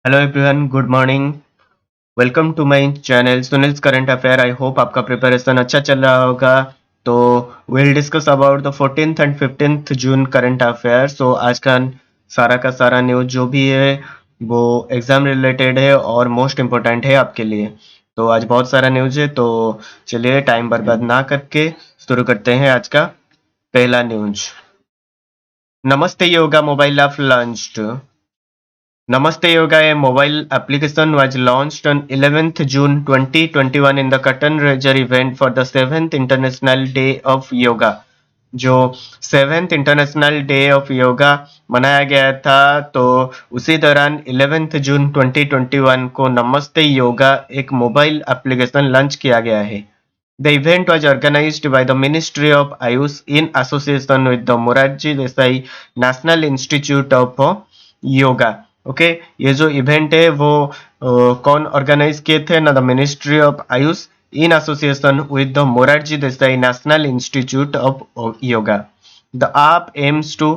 Hello everyone, good morning. Welcome to my channel Sunil's current affair. I hope आपका preparation अच्छा चल रहा होगा। तो will discuss about the 14th and 15th June current affair. So आज का सारा न्यूज़ जो भी है वो एग्ज़ाम रिलेटेड है और मोस्ट इम्पोर्टेंट है आपके लिए। तो आज बहुत सारा न्यूज़ है, तो चलिए टाइम बर्बाद ना करके शुरू करते हैं आज का पहला न्यूज़। नमस्ते yoga mobile app launched. Namaste Yoga, a mobile application, was launched on 11th June 2021 in the Cotton Ranger event for the 7th International Day of Yoga. जो 7th international day of yoga मनाया गया था, तो उसी दौरान 11th जून 2021 को नमस्ते योगा एक मोबाइल एप्लीकेशन लॉन्च किया गया है। The event was organized by the Ministry of Ayush in association with the Morarji Desai National Institute of Yoga. Okay, ये जो इवेंट है वो कौन ऑर्गेनाइज किए थे ना? The ministry of Ayush in association with the Morarji Desai national institute of yoga. The app aims to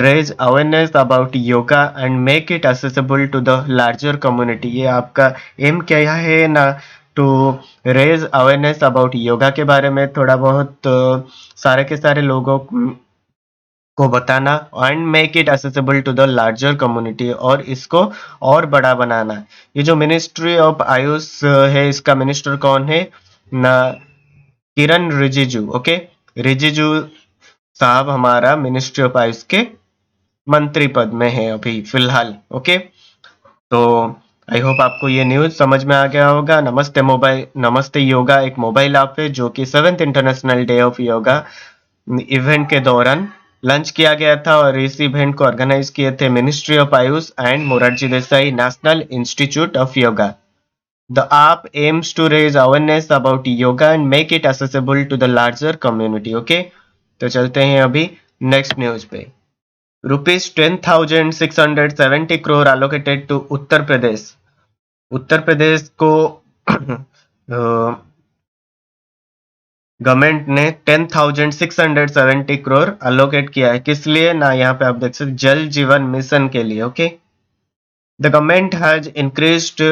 raise awareness about yoga and make it accessible to the larger community. ये आपका एम क्या है ना? To raise awareness about yoga के बारे में थोड़ा बहुत सारे के सारे लोगों को बताना and make it accessible to the larger community, और इसको और बड़ा बनाना। ये जो मिनिस्ट्री ऑफ आयुष है, इसका मिनिस्टर कौन है ना? किरण रिजिजू। ओके, रिजिजू साहब हमारा मिनिस्ट्री ऑफ आयुष के मंत्री पद में है अभी फिलहाल। ओके, तो आई होप आपको ये न्यूज समझ में आ गया होगा। नमस्ते योगा एक मोबाइल ऐप है जो कि 7th international day of yoga event के दौरान लॉन्च किया गया था, और इस इवेंट को ऑर्गेनाइज किए थे ministry of AYUSH and Morarji Desai national institute of yoga. The app aims to raise awareness about yoga and make it accessible to the larger community. Okay, तो चलते हैं अभी नेक्स्ट न्यूज पे. Rupees 10,670 crore allocated to Uttar Pradesh. Uttar Pradesh को गवर्नमेंट ने 10,670 करोड़ अलोकेट किया है। किस लिए ना? यहाँ पे आप देख सकते जल जीवन मिशन के लिए। Okay, the government has increased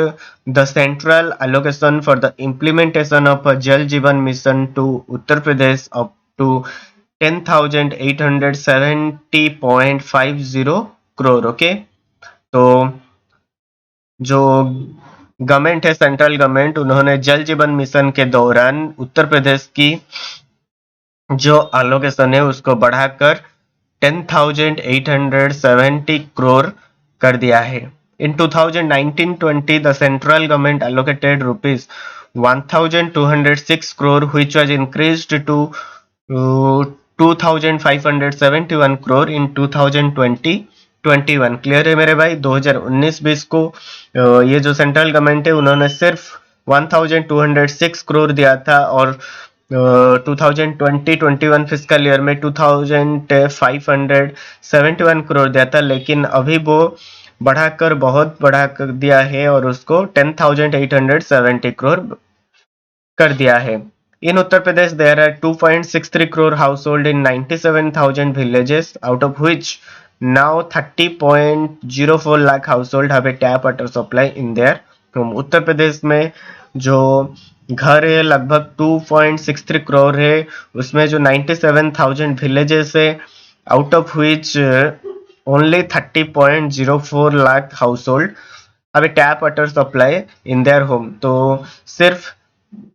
the central allocation for the implementation of Jal Jeevan mission to Uttar Pradesh up to 10,870.50 crore. Okay, तो जो गवर्नमेंट है, सेंट्रल गवर्नमेंट, उन्होंने जल जीवन मिशन के दौरान उत्तर प्रदेश की जो एलोकेशन है उसको बढ़ाकर 10,870 करोड़ कर दिया है. In 2019-20, the central government allocated rupees 1,206 crore, which was increased to 2,571 crore in 2020-21. Clear है मेरे भाई? 2019-20 को ये जो सेंट्रल गवर्नमेंट है उन्होंने सिर्फ 1,206 करोड़ दिया था, और 2020-21 फिजिकल ईयर में 2,571 करोड़ दिया था, लेकिन अभी वो बढ़ाकर बहुत बढ़ा कर दिया है और उसको 10,870 करोड़ कर दिया है. In Uttar Pradesh, there are 2.63 crore household in 97,000 villages, out of which now 30.04 lakh household have a tap water supply in their home. Uttar Pradesh में जो घर है लगभग 2.63 करोड़ है, उसमें जो 97,000 विलेजेस है, out of which only 30.04 lakh household have a tap water supply in their home. तो सिर्फ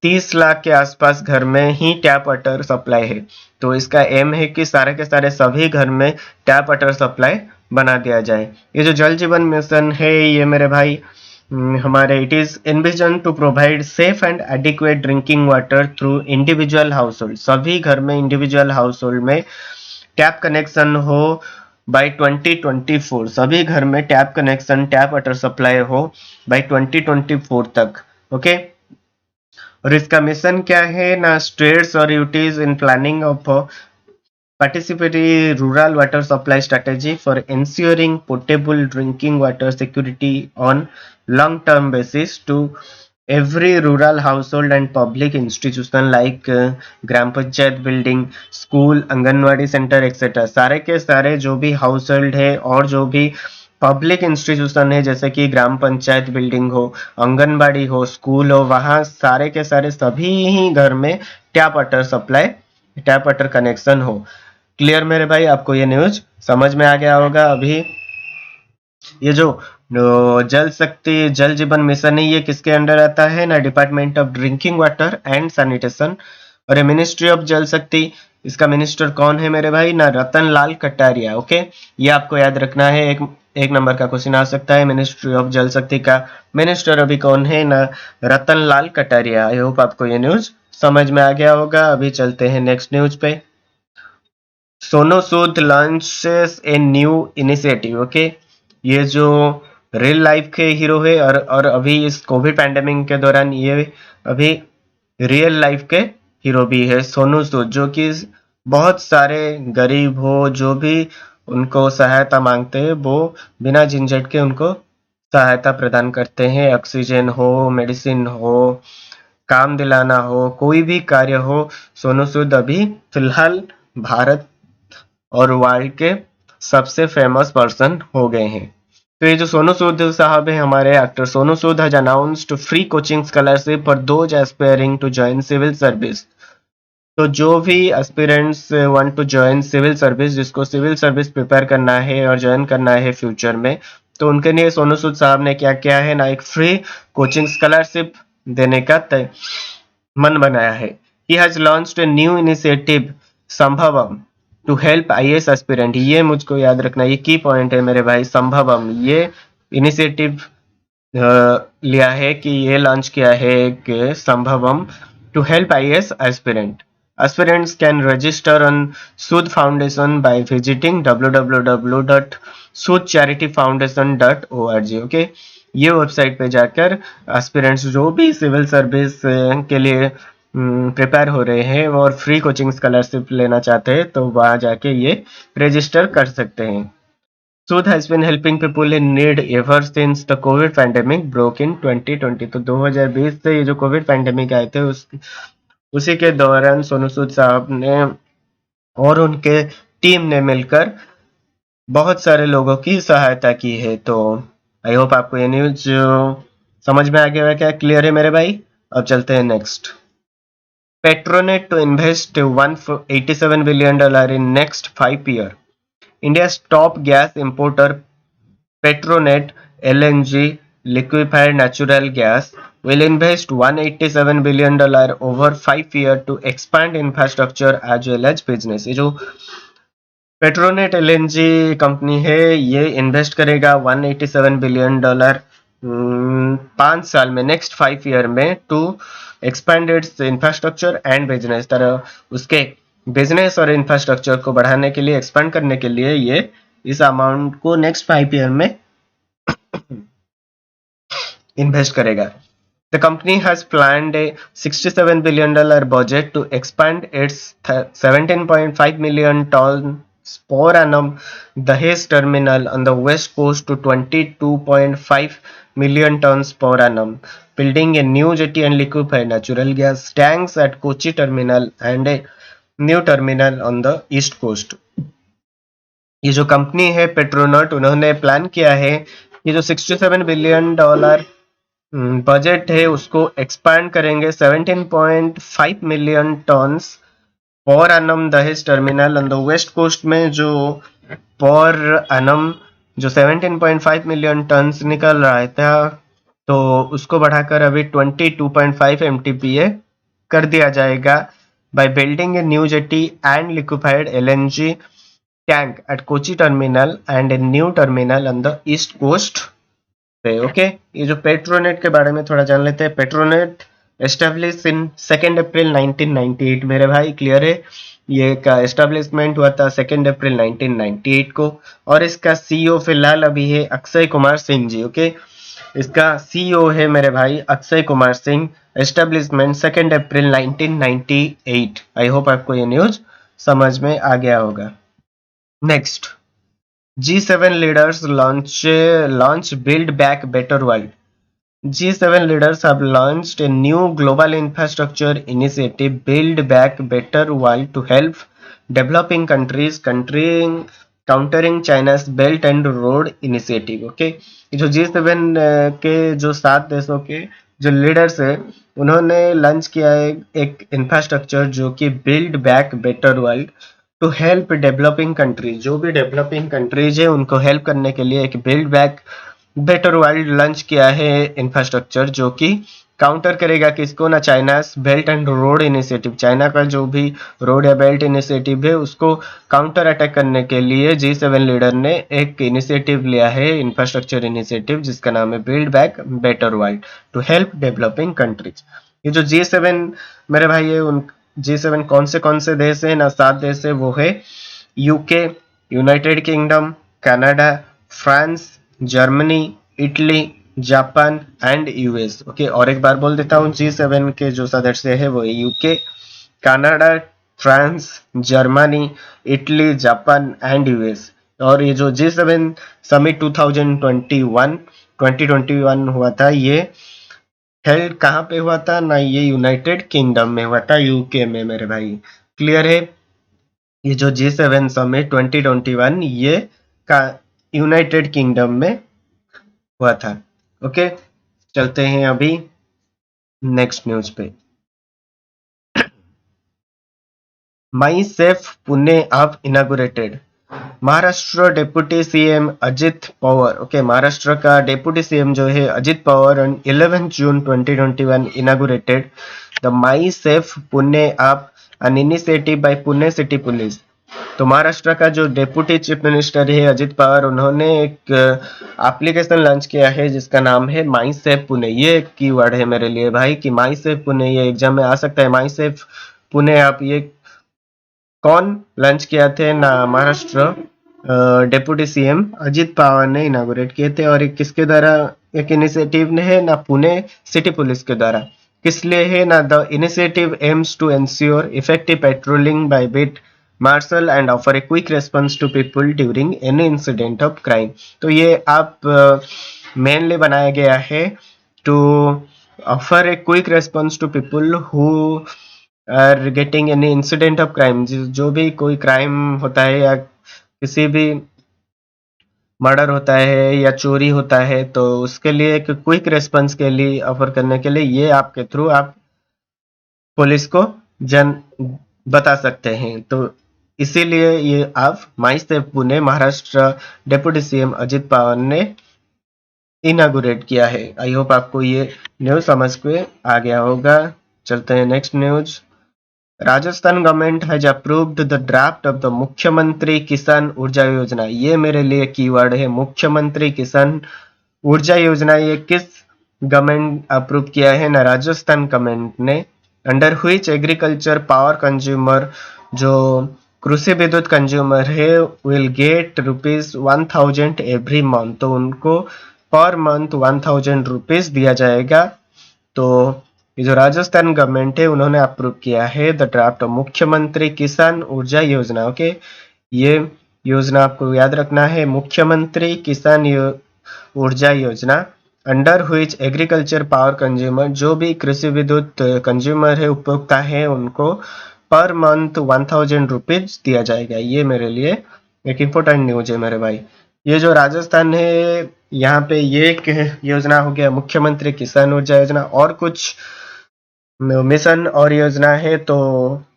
30 लाख के आसपास घर में ही टैप वाटर सप्लाई है. तो इसका एम है कि सारे के सारे सभी घर में टैप वाटर सप्लाई बना दिया जाए. ये जो जल जीवन मिशन है ये मेरे भाई हमारे it is envision to provide safe and adequate drinking water through individual household. सभी घर में इंडिविजुअल हाउसहोल्ड में टैप कनेक्शन हो बाय 2024. सभी घर में tap connection, tap water supply हो बाय 2024 तक. ओके, और इसका मिशन क्या है ना? स्टेट्स और UTs in planning of participatory rural water supply strategy for ensuring potable drinking water security on long term basis to every rural household and public institution like gram panchayat building, school, anganwadi centre etcetera. सारे के सारे जो भी house hold है और जो भी public institution है, जैसे कि ग्राम पंचायत बिल्डिंग हो, आंगनबाड़ी हो, स्कूल हो, वहाँ सारे के सारे सभी ही घर में tap water supply, tap water connection हो। क्लियर मेरे भाई, आपको ये न्यूज समझ में आ गया होगा। अभी ये जो जल शक्ति जल जीवन मिशन है, ये किसके अंडर आता है ना, department of drinking water and sanitation. और ये मिनिस्ट्री ऑफ जल शक्ति, इसका मिनिस्टर कौन है मेरे भाई ना, रतन लाल कटारिया। ओके, ये आपको याद रखना है, एक नंबर का क्वेश्चन आ सकता है। मिनिस्ट्री ऑफ जल शक्ति का मिनिस्टर अभी कौन है ना, रतन लाल कटारिया। आई होप आपको ये न्यूज समझ में आ गया होगा। अभी चलते हैं नेक्स्ट न्यूज पे। Sonu Sood launches a new initiative. Okay, ये जो रियल लाइफ के हीरो है, और अभी इस कोविड पैंडेमिक के दौरान ये अभी रियल लाइफ के हीरो भी है सोनू सूद, जो कि बहुत सारे गरीब हो, जो भी उनको सहायता मांगते हैं, वो बिना झंझट के उनको सहायता प्रदान करते हैं। ऑक्सीजन हो, मेडिसिन हो, काम दिलाना हो, कोई भी कार्य हो, सोनू सूद अभी फिलहाल भारत और वर्ल्ड के सबसे फेमस पर्सन हो गए हैं। तो ये जो सोनू सूद साहब है, हमारे actor Sonu Sood has announced free coaching scholarship for those aspiring to join civil service. तो जो भी aspirants want to join civil service, जिसको सिविल सर्विस प्रिपेयर करना है और ज्वाइन करना है फ्यूचर में, तो उनके लिए सोनू सूद साहब ने क्या किया है ना, एक फ्री कोचिंग स्कॉलरशिप देने का मन बनाया है। He has launched a new initiative Sambhavam to help IAS aspirant. ये मुझको याद रखना, ये की पॉइंट है मेरे भाई। संभवम ये इनिशिएटिव लिया है, कि ये लॉन्च किया है कि Sambhavam to help IAS aspirant. Aspirants can register on Sood Foundation by visiting www.soodcharityfoundation.org। Okay, ये वेबसाइट पे जाकर एस्पिरेंट्स जो भी सिविल सर्विस के लिए प्रिपेयर हो रहे हैं और फ्री कोचिंग स्कॉलरशिप लेना चाहते हैं, तो वहाँ जाके ये रजिस्टर कर सकते हैं। Sood has been helping people in need ever since the COVID pandemic broke in 2020। तो 2020 से ये जो कोविड पैंडेमिक आए थे, उसी के दौरान सोनू सूद साहब ने और उनके टीम ने मिलकर बहुत सारे लोगों की सहायता की है। तो आई होप आपको ये न्यूज समझ में आ गया है क्या, क्लियर है मेरे भाई। अब चलते हैं next. Petronet to invest $187 billion in next 5 years। India's top gas importer Petronet LNG liquefied natural gas will invest $187 billion over 5 years to expand infrastructure as well as business। ये जो पेट्रोनेट एलएनजी कंपनी है, ये invest करेगा $187 billion 5 साल में, next 5 year में, to expand its infrastructure and business. तरह उसके बिजनेस और इंफ्रास्ट्रक्चर को बढ़ाने के लिए, एक्सपेंड करने के लिए ये इस अमाउंट को नेक्स्ट 5 ईयर में इन्वेस्ट करेगा। The company has planned a $67 billion budget to expand its 17.5 million tons per annum Dahej terminal on the west coast to 22.5 million tons per annum, building a new jetty and liquefied natural gas tanks at Kochi terminal and a new terminal on the east coast। ये जो company है Petronet, उन्होंने plan किया है कि जो $67 billion budget है, उसको एक्सपैंड करेंगे 17.5 million tons per annum Dahej terminal on the west coast में, जो पर एनम जो 17.5 मिलियन टन्स निकल रहा था, तो उसको बढ़ाकर अभी 22.5 MTPA कर दिया जाएगा by building a new jetty and liquefied LNG tank at Kochi terminal and a new terminal on the east coast पे। ओके, ये जो पेट्रोनेट के बारे में थोड़ा जान लेते हैं। पेट्रोनेट एस्टेब्लिश इन 2 अप्रैल 1998 मेरे भाई, क्लियर है। ये का एस्टेब्लिशमेंट हुआ था 2 अप्रैल 1998 को, और इसका सीईओ फिलहाल अभी है अक्षय कुमार सिंह जी। ओके, इसका सीईओ है मेरे भाई Akshay Kumar Singh. Establishment 2 April 1998। I hope आपको ये न्यूज समझ में आ गया होगा। Next, G7 leaders launch Build Back Better World। G7 leaders have launched a new global infrastructure initiative, Build Back Better World, to help developing countries countering China's belt and road initiative. Okay, जो G7 के जो 7 देशों के जो leaders है उन्होंने launch किया है एक इंफ्रास्ट्रक्चर जो कि build back better world to help developing countries. जो भी डेवलपिंग कंट्रीज है उनको हेल्प करने के लिए एक build back better world launch किया है इंफ्रास्ट्रक्चर, जो कि काउंटर करेगा किसको ना, China's belt and road initiative. China का जो भी रोड या बेल्ट इनिशिएटिव है उसको काउंटर अटैक करने के लिए G7 लीडर ने एक इनिशिएटिव लिया है, इंफ्रास्ट्रक्चर इनिशिएटिव, जिसका नाम है build back better world to help developing countries. ये जो G7 मेरे भाई है, उन G7 कौन से देश है ना, 7 देश है, वो है UK, United kingdom, Canada, France, Germany, Italy, Japan and US. Okay, और एक बार बोल देता हूँ, G7 के जो सदस्य है वो UK, Canada, France, Germany, Italy, Japan and US. और ये जो G7 समिट 2021 हुआ था, ये हेल्ड कहाँ पे हुआ था ना, ये यूनाइटेड किंगडम में हुआ था, यूके में मेरे भाई। क्लियर है? ये जो G7 समिट 2021 ये का यूनाइटेड किंगडम में हुआ था। ओके, चलते हैं अभी नेक्स्ट न्यूज पे। माई सेफ पुणे आप inaugurated. Maharashtra deputy CM Ajit Pawar, okay, Maharashtra का डेप्यूटी सीएम जो है Ajit Pawar on 11 June 2021 inaugurated the my safe Pune app, an initiative by Pune city police. तो महाराष्ट्र का जो डेप्यूटी चीफ मिनिस्टर है अजित पवार, उन्होंने एक एप्लीकेशन लॉन्च किया है जिसका नाम है माई सेफ पुणे। ये एक कीवर्ड है मेरे लिए भाई कि माई सेफ पुणे, ये एग्जाम में आ सकता है। माई सेफ पुणे आप ये कौन लॉन्च किया थे ना, महाराष्ट्र डेप्यूटी सीएम अजित पवार ने इनागुरेट किए थे। और किसके द्वारा एक इनिशिएटिव ने है ना, पुणे सिटी पुलिस के द्वारा। किस लिए है ना, the initiative aims to ensure effective patrolling by beat marshal and offer a quick response to people during any incident of crime. तो ये आप मेनली बनाया गया है to offer a quick response to people who are getting any incident of crime. जो भी कोई crime होता है या किसी भी मर्डर होता है या चोरी होता है, तो उसके लिए एक क्विक रेस्पॉन्स के लिए ऑफर करने के लिए ये आपके थ्रू आप पुलिस को जन बता सकते हैं। तो इसीलिए ये आप माई safe Pune Maharashtra deputy CM Ajit Pawar ने इनागुरेट किया है। आई होप आपको ये न्यूज समझ के आ गया होगा। चलते हैं next news. Rajasthan government has approved the draft of the मुख्यमंत्री किसान ऊर्जा योजना। ये मेरे लिए कीवर्ड है, मुख्यमंत्री किसान ऊर्जा योजना। ये किस गवर्नमेंट अप्रूव किया है ना, राजस्थान गवर्नमेंट ने। Under which agriculture power consumer, जो कृषि विद्युत कंज्यूमर है, विल गेट ₹1000 एवरी मंथ। तो उनको पर मंथ 1000 रुपीज दिया जाएगा। तो ये जो राजस्थान गवर्नमेंट है उन्होंने अप्रूव किया है द ड्राफ्ट ऑफ मुख्यमंत्री किसान ऊर्जा योजना। ओके, ये योजना आपको याद रखना है, मुख्यमंत्री किसान ऊर्जा योजना। Under which agriculture power consumer, जो भी कृषि विद्युत कंज्यूमर है, उपभोक्ता है, उनको पर मंथ 1000 रुपीज दिया जाएगा। ये मेरे लिए एक इम्पोर्टेंट न्यूज है मेरे भाई। ये जो राजस्थान है यहाँ पे ये एक योजना हो गया मुख्यमंत्री किसान ऊर्जा योजना। और कुछ मिशन और योजना है तो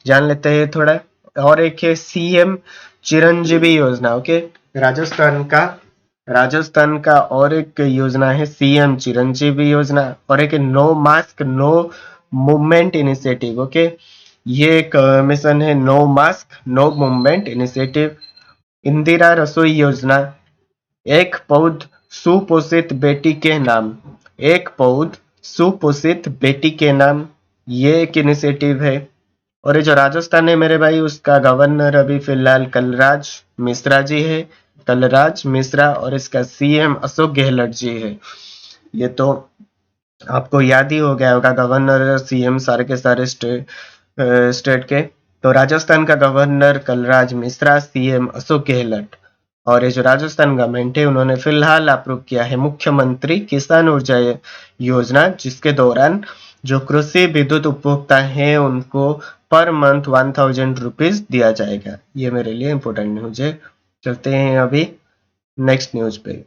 जान लेते हैं थोड़ा। और एक है सीएम चिरंजीवी योजना। ओके, राजस्थान का और एक योजना है सीएम चिरंजीवी योजना। और एक no mask no movement initiative. Okay, ये एक मिशन है no mask no movement initiative. Indira Rasoi Yojana, एक पौध सुपोषित बेटी के नाम, एक पौध सुपोषित बेटी के नाम, ये एक इनिशिएटिव है। और ये जो राजस्थान है मेरे भाई, उसका गवर्नर अभी फिलहाल कलराज मिश्रा जी है, कलराज मिश्रा। और इसका सीएम अशोक गहलोत जी है। ये तो आपको याद ही हो गया होगा, गवर्नर सीएम सारे के सारे स्टेट के। तो राजस्थान का गवर्नर कलराज मिश्रा, सीएम अशोक गहलोत। और ये जो राजस्थान गवर्नमेंट है उन्होंने फिलहाल अप्रूव किया है मुख्यमंत्री किसान ऊर्जा योजना, जिसके दौरान जो कृषि विद्युत उपभोक्ता है उनको पर मंथ 1000 रुपीज दिया जाएगा। ये मेरे लिए इंपॉर्टेंट न्यूज है। चलते हैं अभी नेक्स्ट न्यूज पे।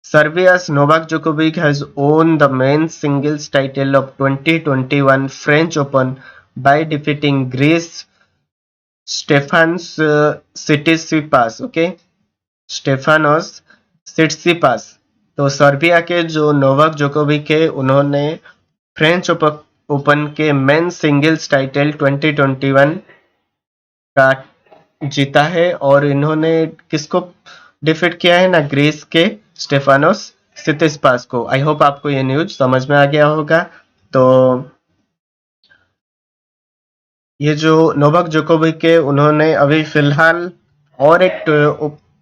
Serbia's Novak Djokovic has won the men's singles title of 2021 French Open by defeating Greece Stefanos Tsitsipas, okay, Stefanos Tsitsipas. तो सर्बिया के जो नोवाक जोकोविक है उन्होंने फ्रेंच ओपन के मेन सिंगल्स टाइटल 2021 का जीता है और इन्होंने किसको डिफीट किया है ना, ग्रीस के स्टेफानोस सितिसपास को। आई होप आपको ये न्यूज समझ में आ गया होगा। तो ये जो नोवाक जोकोविक है उन्होंने अभी फिलहाल और एक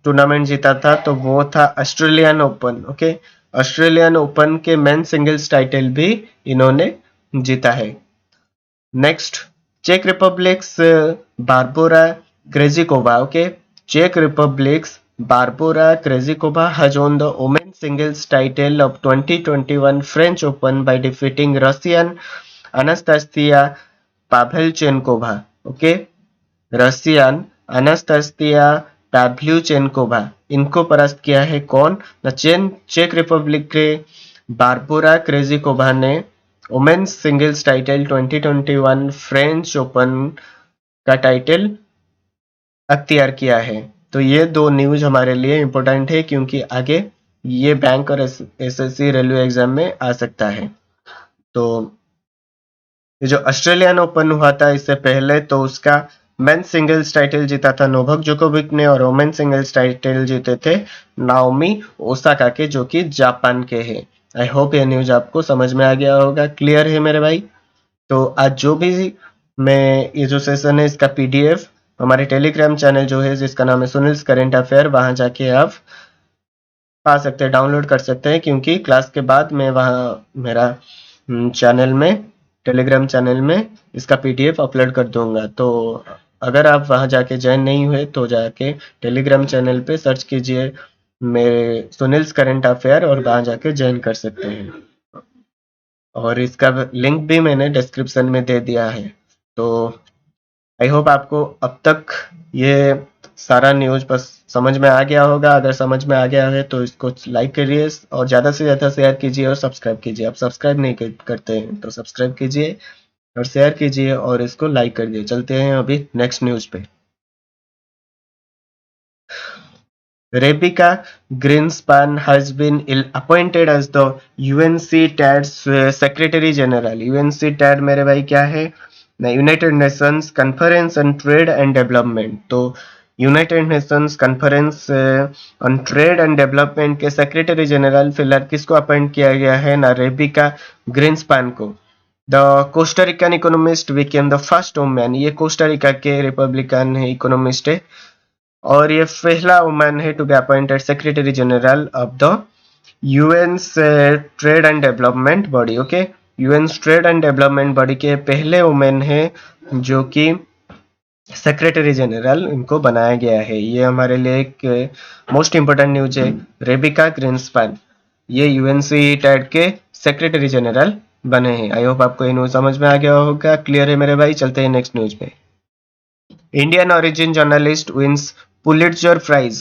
टूर्नामेंट जीता था, तो वो था Australian Open, okay. Australian Open के मेन सिंगल्स टाइटल भी इन्होंने जीता है। नेक्स्ट, चेक रिपब्लिक्स बारबोरा क्रेजिकोवा, ओके। चेक Republic's Barbora Krejcikova has won the women's singles title of 2021 French Open by defeating Russian Anastasia Pavlyuchenkova, okay. Russian Anastasia Pavlyuchenkova, इनको परास्त किया है कौन न, चेक रिपब्लिक के बारबोरा क्रेजिकोवा ने women's singles title 2021 French Open का टाइटल अख्तियार किया है। तो ये दो न्यूज हमारे लिए इंपॉर्टेंट है क्योंकि आगे ये बैंक और एसएससी रेलवे एग्जाम में आ सकता है। तो ये जो ऑस्ट्रेलियन ओपन हुआ था इससे पहले, तो उसका मेंस सिंगल्स टाइटल जीता था नोवाक जोकोविक ने और वुमेन सिंगल्स टाइटल जीते थे नाओमी ओसाका के, जो कि जापान के हैं। आई होप ये न्यूज आपको समझ में आ गया होगा, क्लियर है मेरे भाई। तो आज जो भी मैं ये जो सेशन है इसका पीडीएफ हमारे टेलीग्राम चैनल जो है जिसका नाम है सुनील्स करेंट अफेयर, वहां जाके आप पा सकते हैं, डाउनलोड कर सकते हैं, क्योंकि क्लास के बाद मैं वहाँ मेरा चैनल में, टेलीग्राम चैनल में इसका पीडीएफ अपलोड कर दूंगा। तो अगर आप वहाँ जाके ज्वाइन नहीं हुए तो जाके टेलीग्राम चैनल पे सर्च कीजिए मेरे सुनील्स करेंट अफेयर और वहाँ जाके ज्वाइन कर सकते हैं। और इसका लिंक भी मैंने डिस्क्रिप्शन में दे दिया है। तो आई होप आपको अब तक ये सारा न्यूज बस समझ में आ गया होगा। अगर समझ में आ गया है तो इसको लाइक करिए और ज़्यादा से ज़्यादा शेयर कीजिए और सब्सक्राइब कीजिए। आप सब्सक्राइब नहीं करते हैं तो सब्सक्राइब कीजिए और शेयर कीजिए और इसको लाइक कर दिए। चलते हैं अभी नेक्स्ट न्यूज पे। Rebecca Greenspan has been appointed as the UNCTAD's Secretary General। UNCTAD मेरे भाई क्या है ना, United Nations conference on trade and development. तो United Nations conference on trade and development के सेक्रेटरी जनरल फिलहाल किसको अपॉइंट किया गया है ना, रेबिका ग्रीन्सपान को। The Costa Rican economist became the first women, ये कोस्टारिका के रिपब्लिकन है इकोनॉमिस्ट है और ये पहला वुमेन है to be appointed secretary general of the UN's trade and development body, okay. UN's trade and development body के पहले वुमेन है जो कि सेक्रेटरी जनरल इनको बनाया गया है। ये हमारे लिए एक मोस्ट इंपोर्टेंट न्यूज है। रेबिका ग्रीन्सपान ये यूएनसी टैड के सेक्रेटरी जनरल बने हैं। आई होप आपको ये न्यूज समझ में आ गया होगा, क्लियर है मेरे भाई। चलते हैं नेक्स्ट न्यूज पे। Indian origin journalist wins Pulitzer Prize।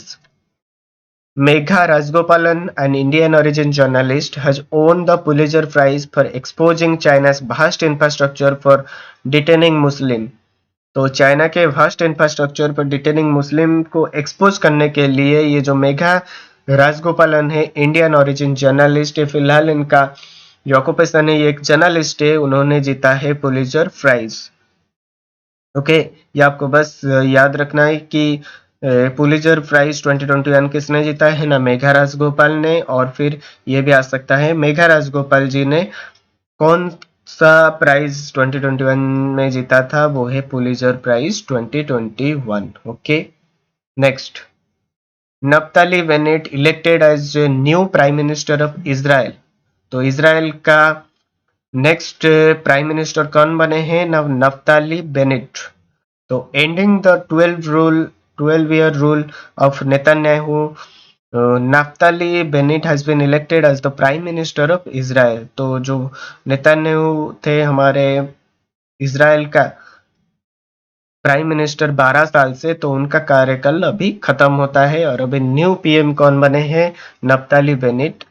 Megha Rajgopalan, an Indian origin journalist, has won the Pulitzer Prize for exposing China's vast infrastructure for detaining Muslim। तो चाइना के वास्ट इंफ्रास्ट्रक्चर पर detaining मुस्लिम को expose करने के लिए ये जो मेघा राजगोपालन है इंडियन ओरिजिन जर्नलिस्ट है, फिलहाल इनका जो ऑक्यूपेशन है ये एक जर्नलिस्ट है, उन्होंने जीता है पुलित्जर प्राइज, ओके। ये आपको बस याद रखना है कि पुलित्जर प्राइज 2021 किसने जीता है ना, मेघा राजगोपाल ने। और फिर ये भी आ सकता है मेघा राजगोपाल जी ने कौन सा प्राइज 2021 में जीता था, वो है Pulitzer prize 2021, okay. Next, Naftali Bennett elected as new prime minister of Israel. तो इजराइल का नेक्स्ट प्राइम मिनिस्टर कौन बने हैं ना, नफ्ताली बेनेट। तो ending the 12-year rule of Netanyahu, Naftali Bennett has been elected as the prime minister of Israel. तो जो Netanyahu थे हमारे इजराइल का प्राइम मिनिस्टर 12 साल से, तो उनका कार्यकाल अभी खत्म होता है और अभी न्यू पीएम कौन बने हैं? Naftali Bennett.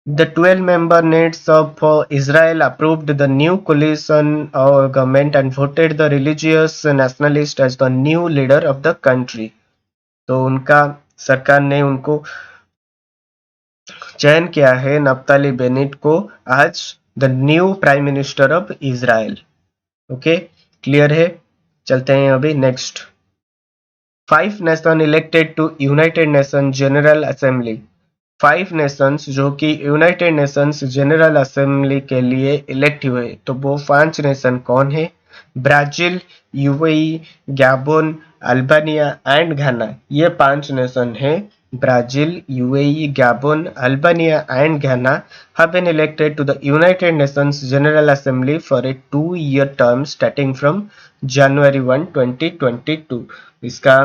The 12-member Nets of Israel approved the new coalition government and voted the religious nationalist as the new leader of the country. तो उनका सरकार ने उनको चयन किया है, नफ्ताली बेनेट को, आज the new prime minister of Israel. Okay, clear है. चलते हैं अभी next. 5 nation elected to United Nation General Assembly. 5 nations जो कि यूनाइटेड नेशंस जनरल असेंबली के लिए इलेक्ट हुए, तो वो 5 नेशन कौन है? Brazil, UAE, Gabon, Albania and Ghana. ये 5 नेशन है. Brazil, UAE, Gabon, Albania and Ghana have been elected to the United Nations General Assembly for a 2-year term starting from January 1, 2022. इसका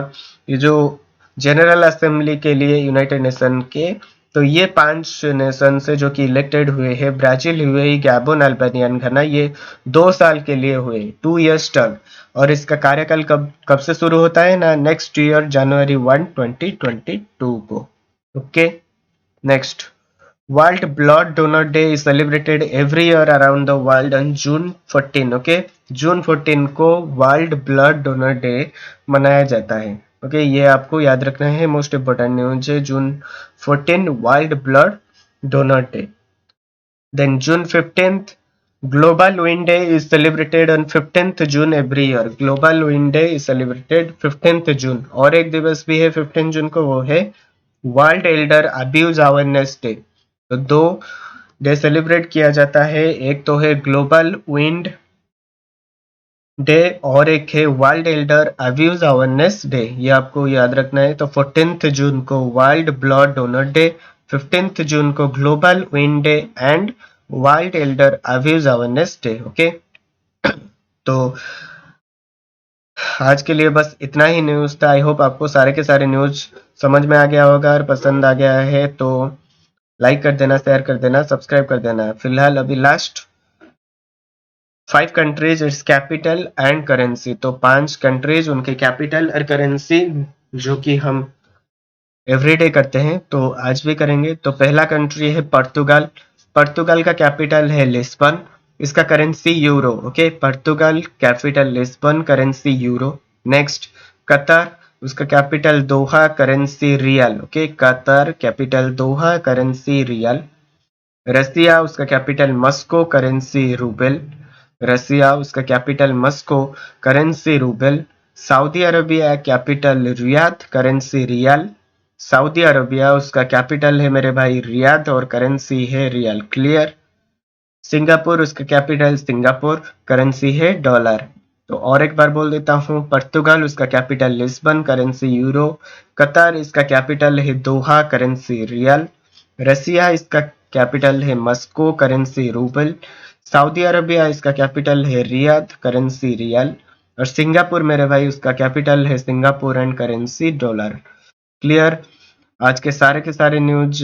ये जो जनरल असेंबली के लिए United nation के, तो ये 5 नेशन से जो कि इलेक्टेड हुए हैं, Brazil, UAE, Gabon, Albania and Ghana, ये 2 साल के लिए हुए, 2 years टर्म. और इसका कार्यकाल कब कब से शुरू होता है ना? नेक्स्ट ईयर जनवरी 1, 2022 को. Okay, next. World blood donor day is celebrated every year around the world on June 14. Okay, June 14 को वर्ल्ड ब्लड डोनर डे मनाया जाता है. ओके, ये आपको याद रखना है, मोस्ट इंपोर्टेंट न्यूज है. June 14 world blood donor day. Then June 15th Global Wind Day is celebrated on 15th June every year. Global Wind Day is celebrated 15th June. और एक दिवस भी है 15 जून को, वो है world Elder abuse awareness day. तो 2 डे सेलिब्रेट किया जाता है. एक तो है ग्लोबल विंड डे और एक है world Elder abuse awareness day. ये आपको याद रखना है. तो 14th जून को world blood donor day, 15th जून को global wind day and world Elder abuse awareness day. Okay, तो आज के लिए बस इतना ही न्यूज था. आई होप आपको सारे के सारे न्यूज समझ में आ गया होगा और पसंद आ गया है. तो लाइक कर देना, शेयर कर देना, सब्सक्राइब कर देना. फिलहाल अभी last 5 countries, it's capital and currency. तो 5 कंट्रीज, उनके कैपिटल और करेंसी जो कि हम एवरीडे करते हैं, तो आज भी करेंगे. तो पहला कंट्री है पुर्तगाल. पुर्तगाल का कैपिटल है लिस्बन, इसका करेंसी यूरो. ओके, पुर्तगाल capital Lisbon, currency euro. Next Qatar, उसका capital Doha, currency riyal. Okay, Qatar capital Doha, currency riyal. Russia, उसका capital Moscow, currency rouble. Russia, उसका capital Moscow, currency rouble. Saudi Arabia capital Riyadh, currency riyal. Saudi Arabia, उसका capital है मेरे भाई Riyadh और currency है riyal. Clear. Singapore, उसका capital Singapore, currency है डॉलर. तो और एक बार बोल देता हूँ. पुर्तगाल, उसका capital Lisbon, currency euro. Qatar, इसका कैपिटल है दोहा, करेंसी रियल. रसिया, इसका कैपिटल है Moscow, currency rouble. Saudi Arabia, इसका कैपिटल है रियाद, करेंसी रियल. और सिंगापुर मेरे भाई, उसका कैपिटल है Singapore and currency dollar. Clear. आज के सारे न्यूज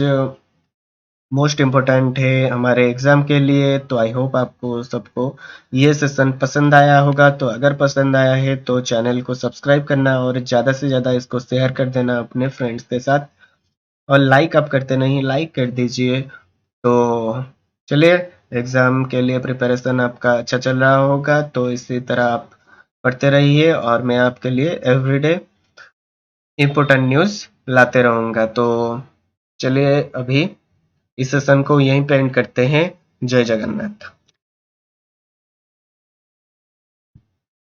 मोस्ट इम्पोर्टेंट है हमारे एग्जाम के लिए. तो आई होप आपको सबको ये सेशन पसंद आया होगा. तो अगर पसंद आया है तो चैनल को सब्सक्राइब करना और ज़्यादा से ज़्यादा इसको शेयर कर देना अपने फ्रेंड्स के साथ. और लाइक आप करते नहीं, लाइक कर दीजिए. तो चलिए, एग्ज़ाम के लिए प्रिपरेशन आपका अच्छा चल रहा होगा. तो इसी तरह आप पढ़ते रहिए और मैं आपके लिए एवरीडे इम्पोर्टेंट न्यूज़ लाते रहूँगा. तो चलिए, अभी इस सेशन को यहीं पे एंड करते हैं. जय जगन्नाथ.